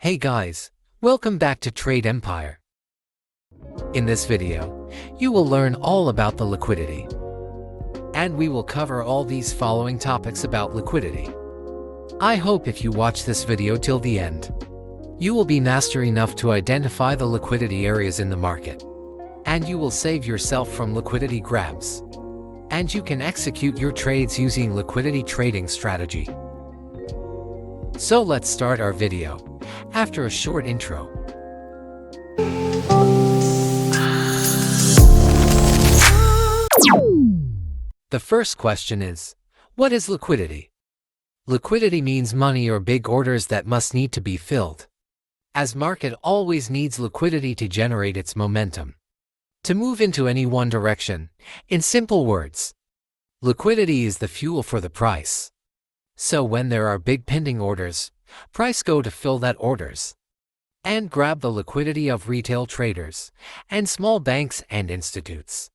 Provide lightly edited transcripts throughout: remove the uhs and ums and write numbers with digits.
Hey guys, welcome back to Trade Empire. In this video, you will learn all about the liquidity. And we will cover all these following topics about liquidity. I hope if you watch this video till the end, you will be master enough to identify the liquidity areas in the market. And you will save yourself from liquidity grabs. And you can execute your trades using liquidity trading strategy. So let's start our video. After a short intro. The first question is, what is liquidity? Liquidity means money or big orders that must need to be filled. As market always needs liquidity to generate its momentum. To move into any one direction, in simple words, liquidity is the fuel for the price. So when there are big pending orders, price go to fill that orders and grab the liquidity of retail traders and small banks and institutes.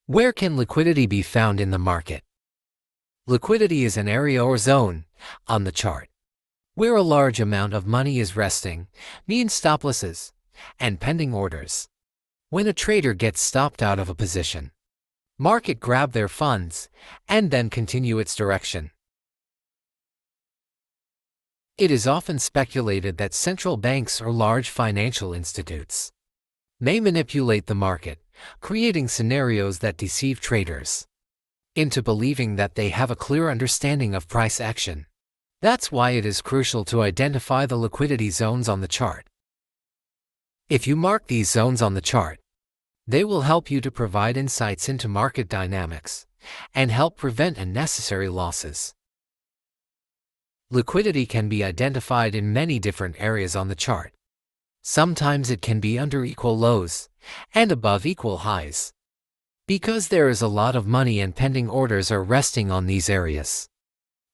Where can liquidity be found in the market? Liquidity is an area or zone on the chart where a large amount of money is resting, means stop losses, and pending orders. When a trader gets stopped out of a position, market grab their funds and then continue its direction. It is often speculated that central banks or large financial institutes may manipulate the market, creating scenarios that deceive traders into believing that they have a clear understanding of price action. That's why it is crucial to identify the liquidity zones on the chart. If you mark these zones on the chart, they will help you to provide insights into market dynamics and help prevent unnecessary losses. Liquidity can be identified in many different areas on the chart. Sometimes it can be under equal lows and above equal highs, because there is a lot of money and pending orders are resting on these areas.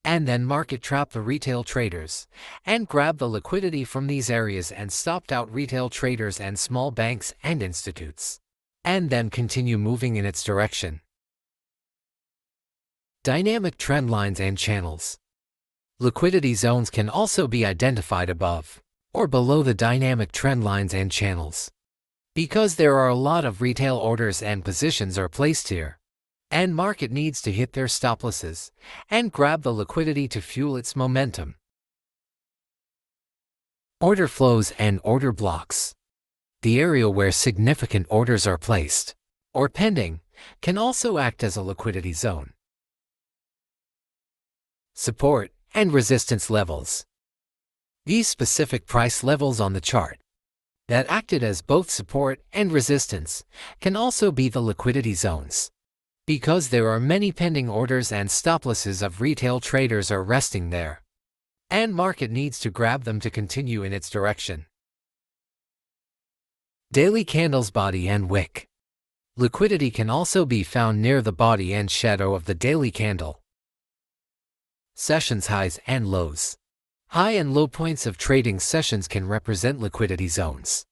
And then market trap the retail traders and grab the liquidity from these areas and stopped out retail traders and small banks and institutes, and then continue moving in its direction. Dynamic trend lines and channels. Liquidity zones can also be identified above or below the dynamic trend lines and channels, because there are a lot of retail orders and positions are placed here, and market needs to hit their stop losses and grab the liquidity to fuel its momentum. Order flows and order blocks. The area where significant orders are placed or pending can also act as a liquidity zone. Support and resistance levels. These specific price levels on the chart that acted as both support and resistance can also be the liquidity zones, because there are many pending orders and stop losses of retail traders are resting there, and market needs to grab them to continue in its direction. Daily candles body and wick. Liquidity can also be found near the body and shadow of the daily candle. Sessions highs and lows. High and low points of trading sessions can represent liquidity zones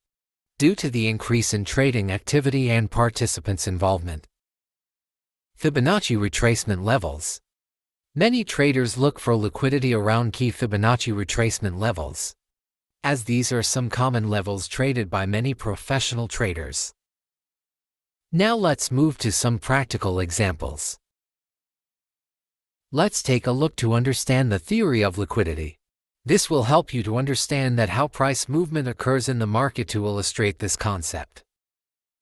due to the increase in trading activity and participants' involvement. Fibonacci retracement levels. Many traders look for liquidity around key Fibonacci retracement levels, as these are some common levels traded by many professional traders. Now let's move to some practical examples. Let's take a look to understand the theory of liquidity. This will help you to understand that how price movement occurs in the market to illustrate this concept.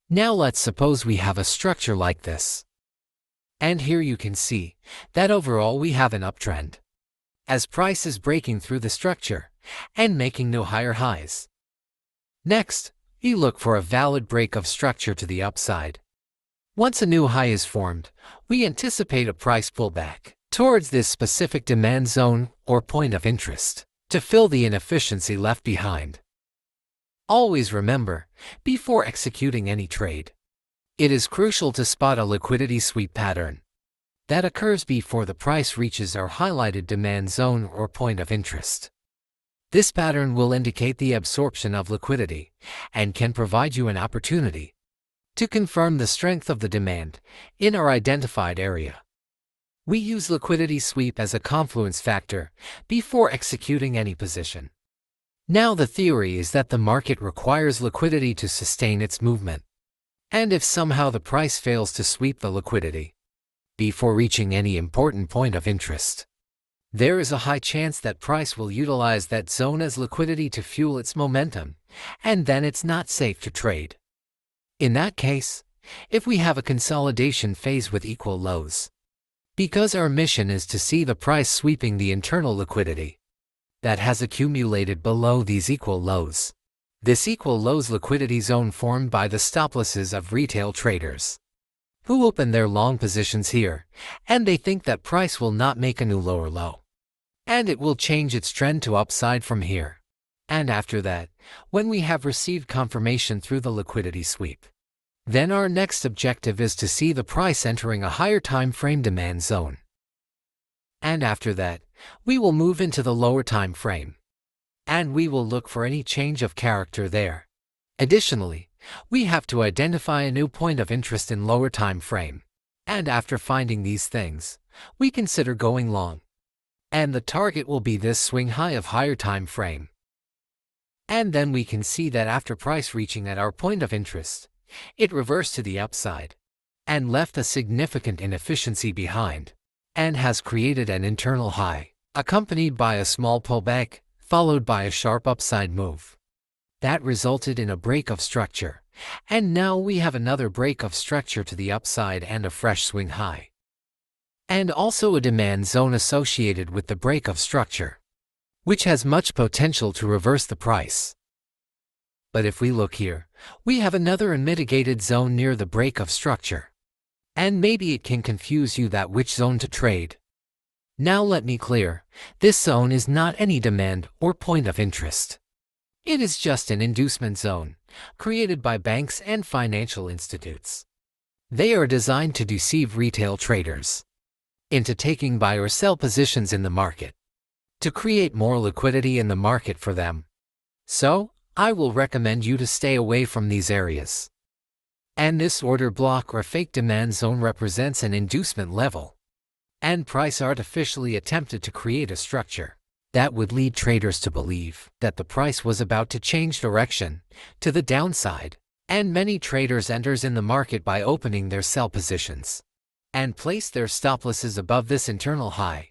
Now let's suppose we have a structure like this. And here you can see that overall we have an uptrend, as price is breaking through the structure and making no higher highs. Next, we look for a valid break of structure to the upside. Once a new high is formed, we anticipate a price pullback towards this specific demand zone or point of interest to fill the inefficiency left behind. Always remember, before executing any trade, it is crucial to spot a liquidity sweep pattern that occurs before the price reaches our highlighted demand zone or point of interest. This pattern will indicate the absorption of liquidity and can provide you an opportunity to confirm the strength of the demand in our identified area. We use liquidity sweep as a confluence factor before executing any position. Now the theory is that the market requires liquidity to sustain its movement. And if somehow the price fails to sweep the liquidity before reaching any important point of interest, there is a high chance that price will utilize that zone as liquidity to fuel its momentum, and then it's not safe to trade. In that case, if we have a consolidation phase with equal lows, because our mission is to see the price sweeping the internal liquidity that has accumulated below these equal lows. This equal lows liquidity zone formed by the stop losses of retail traders who open their long positions here, and they think that price will not make a new lower low, and it will change its trend to upside from here. And after that, when we have received confirmation through the liquidity sweep, then our next objective is to see the price entering a higher time frame demand zone. And after that, we will move into the lower time frame, and we will look for any change of character there. Additionally, we have to identify a new point of interest in lower time frame, and after finding these things, we consider going long. And the target will be this swing high of higher time frame. And then we can see that after price reaching at our point of interest, it reversed to the upside and left a significant inefficiency behind, and has created an internal high, accompanied by a small pullback, followed by a sharp upside move. That resulted in a break of structure, and now we have another break of structure to the upside and a fresh swing high. And also a demand zone associated with the break of structure, which has much potential to reverse the price. But if we look here, we have another unmitigated zone near the break of structure. And maybe it can confuse you that which zone to trade. Now let me clear, this zone is not any demand or point of interest. It is just an inducement zone, created by banks and financial institutes. They are designed to deceive retail traders into taking buy or sell positions in the market, to create more liquidity in the market for them. So, I will recommend you to stay away from these areas. And this order block or fake demand zone represents an inducement level, and price artificially attempted to create a structure that would lead traders to believe that the price was about to change direction to the downside, and many traders enters in the market by opening their sell positions and place their stop losses above this internal high,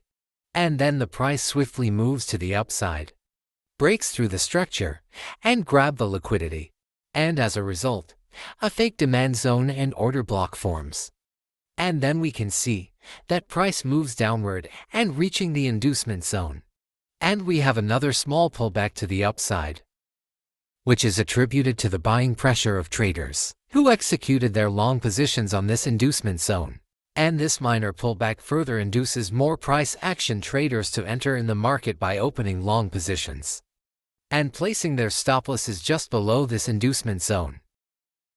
and then the price swiftly moves to the upside, breaks through the structure, and grab the liquidity, and as a result, a fake demand zone and order block forms. And then we can see that price moves downward and reaching the inducement zone. And we have another small pullback to the upside, which is attributed to the buying pressure of traders who executed their long positions on this inducement zone. And this minor pullback further induces more price action traders to enter in the market by opening long positions and placing their stop losses just below this inducement zone.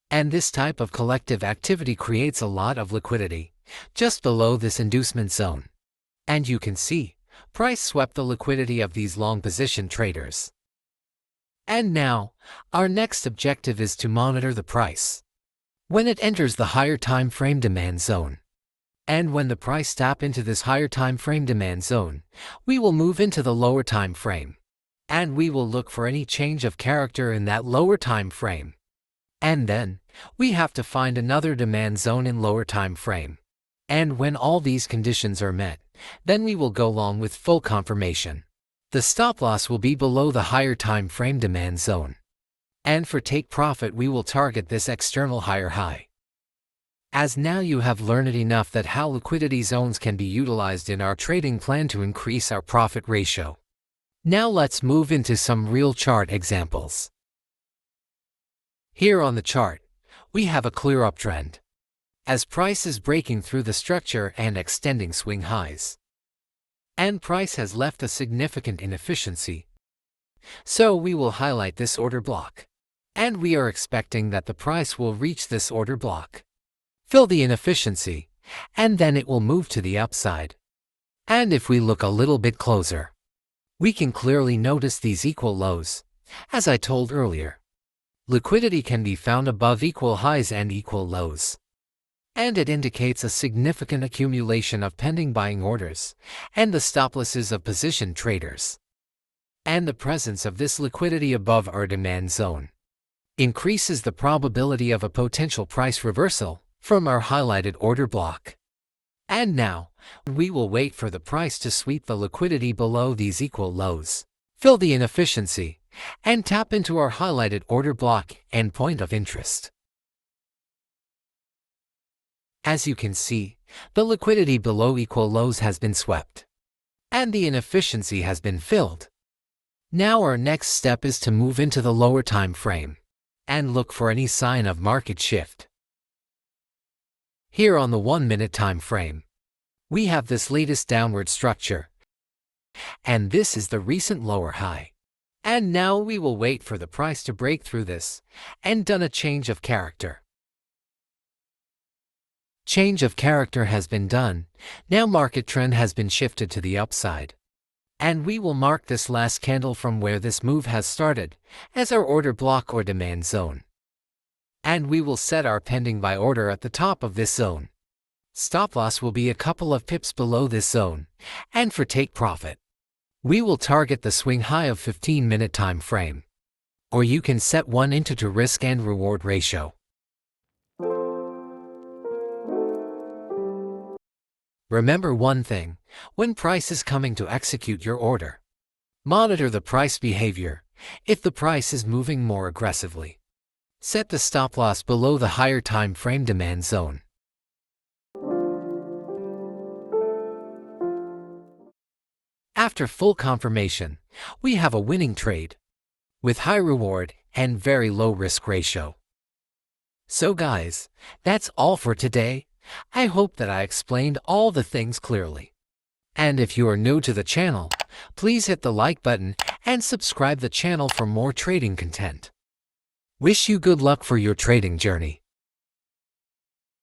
And this type of collective activity creates a lot of liquidity just below this inducement zone. And you can see, price swept the liquidity of these long position traders. And now, our next objective is to monitor the price when it enters the higher time frame demand zone. And when the price tap into this higher time frame demand zone, we will move into the lower time frame, and we will look for any change of character in that lower time frame. And then, we have to find another demand zone in lower time frame. And when all these conditions are met, then we will go long with full confirmation. The stop loss will be below the higher time frame demand zone. And for take profit we will target this external higher high. As now you have learned enough that how liquidity zones can be utilized in our trading plan to increase our profit ratio. Now let's move into some real chart examples. Here on the chart, we have a clear uptrend, as price is breaking through the structure and extending swing highs. And price has left a significant inefficiency. So we will highlight this order block. And we are expecting that the price will reach this order block, fill the inefficiency, and then it will move to the upside. And if we look a little bit closer, we can clearly notice these equal lows. As I told earlier, liquidity can be found above equal highs and equal lows. And it indicates a significant accumulation of pending buying orders and the stop losses of position traders. And the presence of this liquidity above our demand zone increases the probability of a potential price reversal from our highlighted order block. And now, we will wait for the price to sweep the liquidity below these equal lows, fill the inefficiency, and tap into our highlighted order block and point of interest. As you can see, the liquidity below equal lows has been swept, and the inefficiency has been filled. Now our next step is to move into the lower time frame and look for any sign of market shift. Here on the 1-minute time frame, we have this latest downward structure, and this is the recent lower high. And now we will wait for the price to break through this and done a change of character. Change of character has been done. Now market trend has been shifted to the upside. And we will mark this last candle from where this move has started as our order block or demand zone. And we will set our pending buy order at the top of this zone. Stop loss will be a couple of pips below this zone, and for take profit, we will target the swing high of 15-minute time frame. Or you can set 1:2 to risk and reward ratio. Remember one thing, when price is coming to execute your order, monitor the price behavior. If the price is moving more aggressively, set the stop loss below the higher time frame demand zone. After full confirmation, we have a winning trade with high reward and very low risk ratio. So guys, that's all for today. I hope that I explained all the things clearly. And if you are new to the channel, please hit the like button and subscribe the channel for more trading content. Wish you good luck for your trading journey.